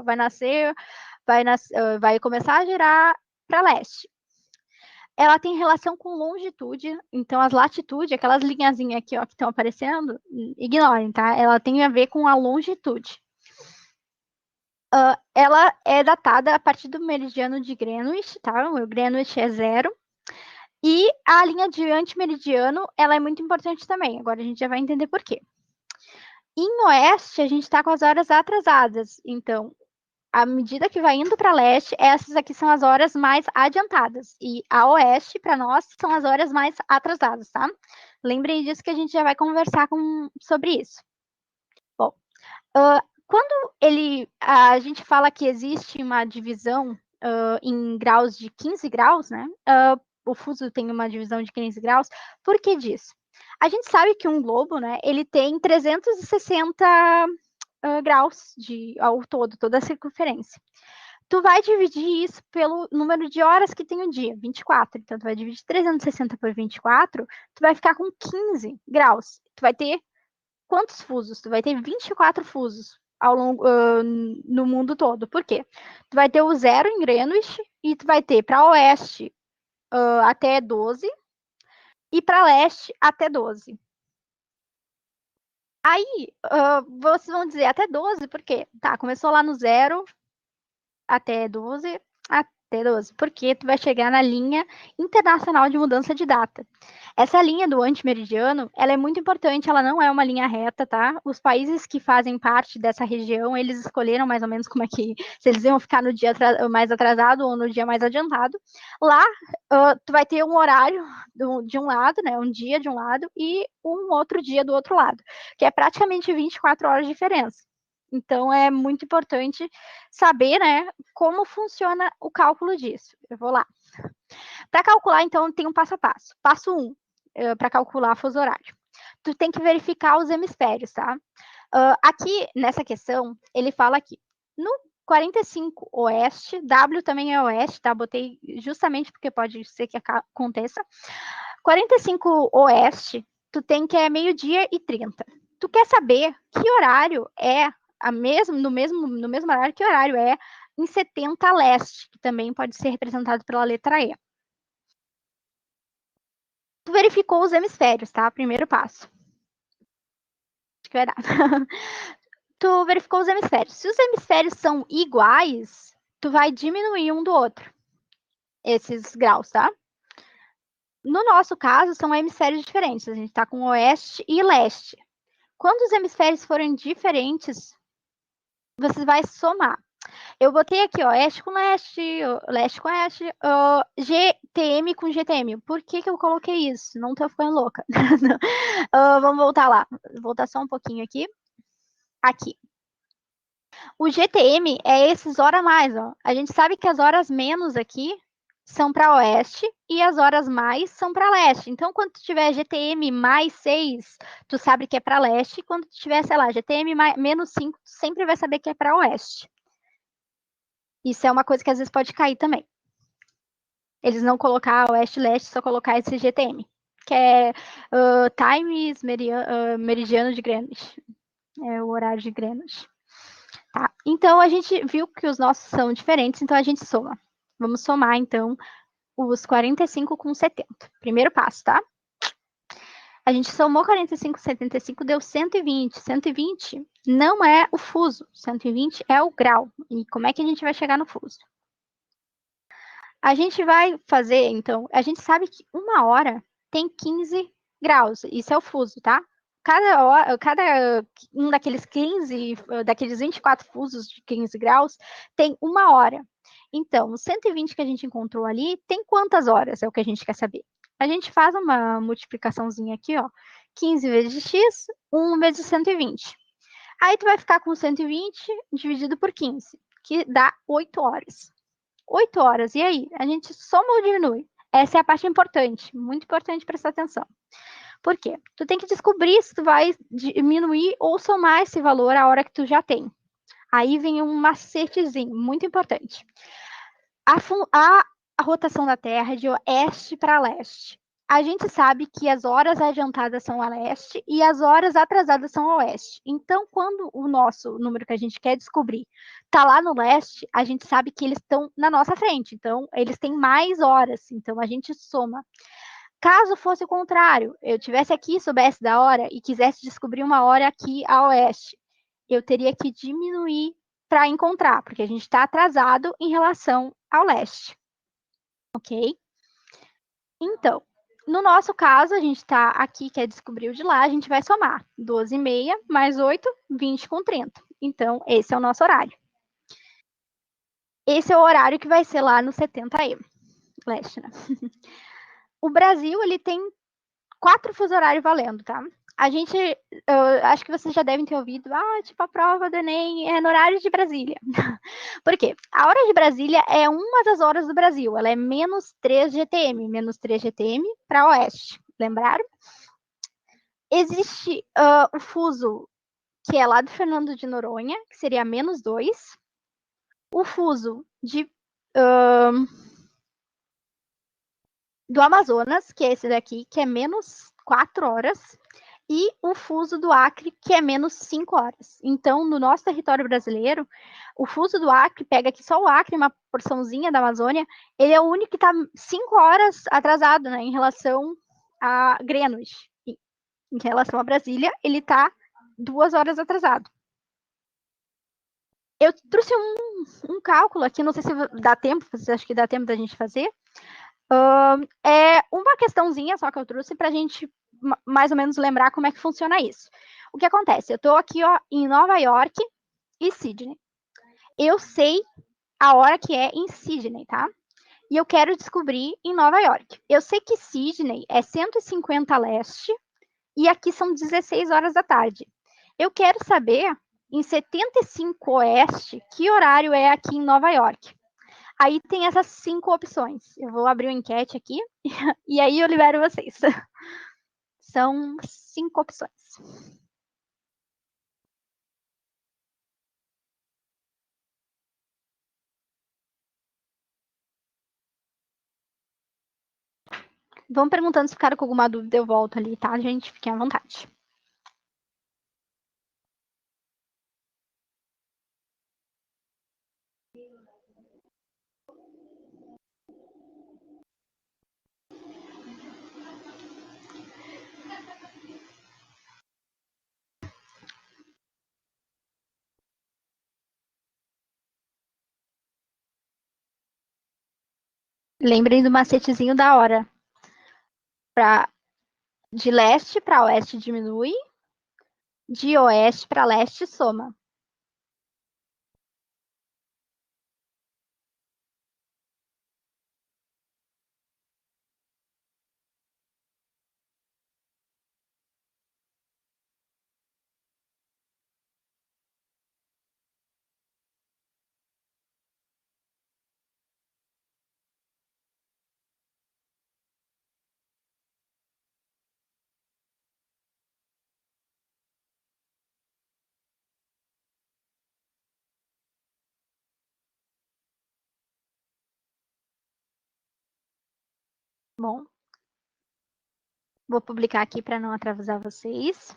Vai começar a girar para leste. Ela tem relação com longitude, então as latitudes, aquelas linhazinhas aqui, ó, que estão aparecendo, ignorem, tá? Ela tem a ver com a longitude. Ela é datada a partir do meridiano de Greenwich, tá? O Greenwich é 0. E a linha de antimeridiano, ela é muito importante também. Agora a gente já vai entender por quê. Em oeste, a gente está com as horas atrasadas. Então, à medida que vai indo para leste, essas aqui são as horas mais adiantadas. E a oeste, para nós, são as horas mais atrasadas, tá? Lembrem disso que a gente já vai conversar sobre isso. Bom, Quando a gente fala que existe uma divisão em graus de 15 graus, né? O fuso tem uma divisão de 15 graus, por que disso? A gente sabe que um globo, né, ele tem 360 graus ao todo, toda a circunferência. Tu vai dividir isso pelo número de horas que tem o dia, 24. Então, tu vai dividir 360 por 24, tu vai ficar com 15 graus. Tu vai ter quantos fusos? Tu vai ter 24 fusos ao longo, no mundo todo. Por quê? Tu vai ter o zero em Greenwich e tu vai ter para oeste até 12 e para leste até 12. Aí, vocês vão dizer até 12, por quê? Tá, começou lá no zero até 12, até 12, porque tu vai chegar na linha internacional de mudança de data. Essa linha do antimeridiano, ela é muito importante, ela não é uma linha reta, tá? Os países que fazem parte dessa região, eles escolheram mais ou menos como é que, se eles iam ficar no dia mais atrasado ou no dia mais adiantado. Lá, tu vai ter um horário de um lado, né, um dia de um lado e um outro dia do outro lado, que é praticamente 24 horas de diferença. Então, é muito importante saber, né, como funciona o cálculo disso. Eu vou lá. Para calcular, então, tem um passo a passo. Passo 1, para calcular fuso horário. Tu tem que verificar os hemisférios, tá? Aqui, nessa questão, ele fala aqui, no 45 oeste, W também é oeste, tá? Botei justamente porque pode ser que aconteça. 45 oeste, tu tem que é meio-dia e 30. Tu quer saber que horário é no mesmo horário, que horário é em 70 leste, que também pode ser representado pela letra E. Tu verificou os hemisférios, tá? Primeiro passo. Acho que vai dar. Tu verificou os hemisférios. Se os hemisférios são iguais, tu vai diminuir um do outro, esses graus, tá? No nosso caso, são hemisférios diferentes. A gente tá com oeste e leste. Quando os hemisférios forem diferentes, você vai somar. Eu botei aqui, ó, oeste com leste, leste com oeste, GTM com GTM. Por que que eu coloquei isso? Não tô ficando louca. Vamos voltar lá. Voltar só um pouquinho aqui. Aqui. O GTM é esses horas mais, ó. A gente sabe que as horas menos aqui são para oeste e as horas mais são para leste. Então, quando tu tiver GTM mais 6, tu sabe que é para leste. E quando tu tiver, sei lá, GTM menos 5, tu sempre vai saber que é para oeste. Isso é uma coisa que às vezes pode cair também. Eles não colocar oeste e leste, só colocar esse GTM, que é Times Meridiano de Greenwich. É o horário de Greenwich. Tá. Então, a gente viu que os nossos são diferentes, então a gente soma. Vamos somar, então, os 45 com 70. Primeiro passo, tá? A gente somou 45 com 75, deu 120. 120 não é o fuso, 120 é o grau. E como é que a gente vai chegar no fuso? A gente vai fazer, então, a gente sabe que uma hora tem 15 graus, isso é o fuso, tá? Cada um daqueles 15, daqueles 24 fusos de 15 graus, tem uma hora. Então, o 120 que a gente encontrou ali, tem quantas horas? É o que a gente quer saber. A gente faz uma multiplicaçãozinha aqui, ó. 15 vezes x, 1 vezes 120. Aí tu vai ficar com 120 dividido por 15, que dá 8 horas. 8 horas. E aí? A gente soma ou diminui? Essa é a parte importante, muito importante prestar atenção. Por quê? Tu tem que descobrir se tu vai diminuir ou somar esse valor a hora que tu já tem. Aí vem um macetezinho muito importante. A rotação da Terra é de oeste para leste. A gente sabe que as horas adiantadas são a leste e as horas atrasadas são a oeste. Então, quando o nosso número que a gente quer descobrir está lá no leste, a gente sabe que eles estão na nossa frente. Então, eles têm mais horas. Então, a gente soma. Caso fosse o contrário, eu tivesse aqui, soubesse da hora e quisesse descobrir uma hora aqui a oeste, eu teria que diminuir para encontrar, porque a gente está atrasado em relação ao leste. Ok? Então, no nosso caso, a gente está aqui, quer descobrir o de lá, a gente vai somar 12,5 mais 8, 20 com 30. Então, esse é o nosso horário. Esse é o horário que vai ser lá no 70E, leste, né? O Brasil, ele tem 4 fuso horários valendo, tá? A gente, acho que vocês já devem ter ouvido, tipo, a prova do Enem é no horário de Brasília. Por quê? A hora de Brasília é uma das horas do Brasil, ela é menos 3 GTM, menos 3 GTM para oeste, lembraram? Existe o fuso, que é lá do Fernando de Noronha, que seria menos 2, o fuso do Amazonas, que é esse daqui, que é menos 4 horas, e o fuso do Acre, que é menos 5 horas. Então, no nosso território brasileiro, o fuso do Acre pega aqui só o Acre, uma porçãozinha da Amazônia, ele é o único que está 5 horas atrasado, né, em relação a Greenwich. Em relação a Brasília, ele está 2 horas atrasado. Eu trouxe um cálculo aqui, não sei se dá tempo, você acha que dá tempo da gente fazer? É uma questãozinha só que eu trouxe para a gente mais ou menos lembrar como é que funciona isso. O que acontece? Eu estou aqui em Nova York e Sydney. Eu sei a hora que é em Sydney, tá? E eu quero descobrir em Nova York. Eu sei que Sydney é 150 leste e aqui são 16 horas da tarde. Eu quero saber em 75 oeste que horário é aqui em Nova York. Aí tem essas 5 opções. Eu vou abrir uma enquete aqui e aí eu libero vocês. São 5 opções. Vão perguntando se ficaram com alguma dúvida, eu volto ali, tá, gente? Fiquem à vontade. Lembrem do macetezinho da hora. De leste para oeste diminui, de oeste para leste soma. Bom, vou publicar aqui para não atrasar vocês.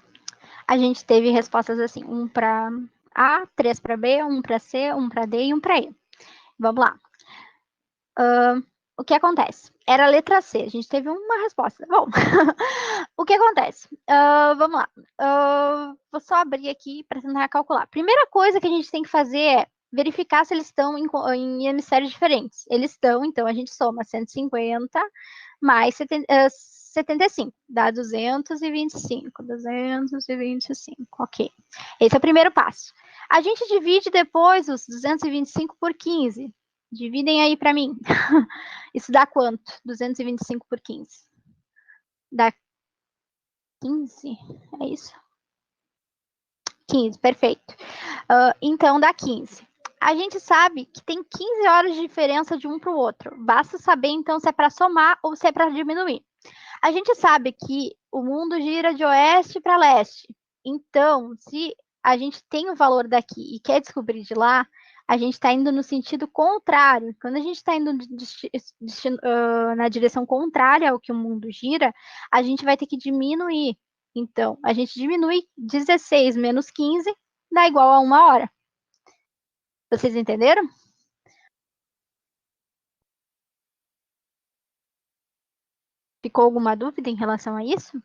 A gente teve respostas assim, um para A, 3 para B, um para C, um para D e um para E. Vamos lá. O que acontece? Era a letra C, a gente teve uma resposta. Bom, o que acontece? Vamos lá. Vou só abrir aqui para tentar calcular. Primeira coisa que a gente tem que fazer é verificar se eles estão em hemisférios diferentes. Eles estão, então a gente soma 150 mais 75, dá 225. 225, ok. Esse é o primeiro passo. A gente divide depois os 225 por 15. Dividem aí para mim. Isso dá quanto? 225 por 15. Dá 15? É isso? 15, perfeito. Então dá 15. A gente sabe que tem 15 horas de diferença de um para o outro. Basta saber, então, se é para somar ou se é para diminuir. A gente sabe que o mundo gira de oeste para leste. Então, se a gente tem o valor daqui e quer descobrir de lá, a gente está indo no sentido contrário. Quando a gente está indo na direção contrária ao que o mundo gira, a gente vai ter que diminuir. Então, a gente diminui 16 menos 15, dá igual a 1 hora. Vocês entenderam? Ficou alguma dúvida em relação a isso?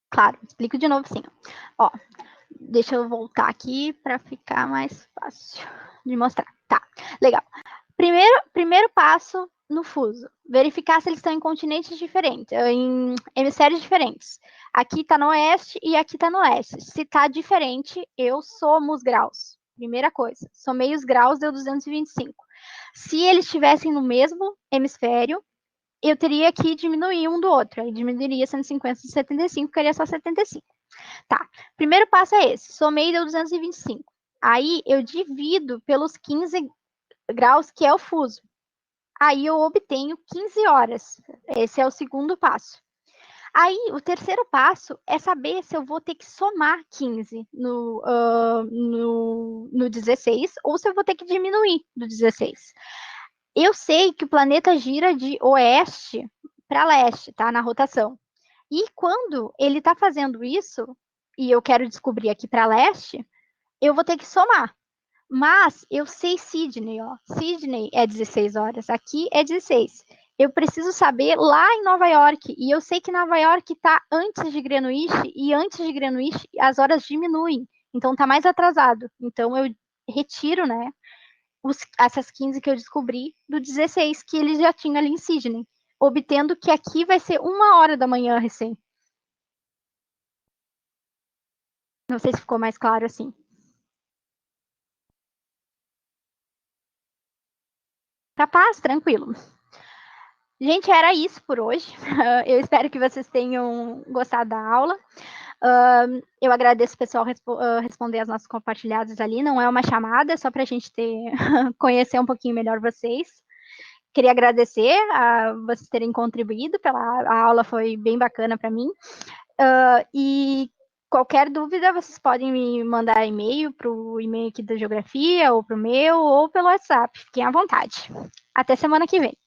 Claro, explico de novo sim. Ó, deixa eu voltar aqui para ficar mais fácil de mostrar. Tá, legal. Primeiro passo no fuso, verificar se eles estão em continentes diferentes, em hemisférios diferentes. Aqui está no oeste e aqui está no leste. Se está diferente, eu somo os graus. Primeira coisa, somei os graus, deu 225. Se eles estivessem no mesmo hemisfério, eu teria que diminuir um do outro. Aí diminuiria 150 de 75, ficaria só 75. Tá. Primeiro passo é esse. Somei e deu 225. Aí eu divido pelos 15 graus, que é o fuso. Aí eu obtenho 15 horas. Esse é o segundo passo. Aí, o terceiro passo é saber se eu vou ter que somar 15 no 16 ou se eu vou ter que diminuir do 16. Eu sei que o planeta gira de oeste para leste, tá? Na rotação. E quando ele está fazendo isso, e eu quero descobrir aqui para leste, eu vou ter que somar. Mas eu sei Sydney, ó. Sydney é 16 horas, aqui é 16. Eu preciso saber lá em Nova York, e eu sei que Nova York está antes de Greenwich, e antes de Greenwich as horas diminuem, então está mais atrasado. Então eu retiro, né, essas 15 que eu descobri do 16 que ele já tinha ali em Sydney, obtendo que aqui vai ser 1 hora da manhã recém. Não sei se ficou mais claro assim. Capaz, tranquilo. Gente, era isso por hoje. Eu espero que vocês tenham gostado da aula. Eu agradeço o pessoal responder as nossas compartilhadas ali. Não é uma chamada, é só para a gente conhecer um pouquinho melhor vocês. Queria agradecer a vocês terem contribuído. A aula foi bem bacana para mim. E qualquer dúvida, vocês podem me mandar e-mail para o e-mail aqui da Geografia, ou para o meu, ou pelo WhatsApp. Fiquem à vontade. Até semana que vem.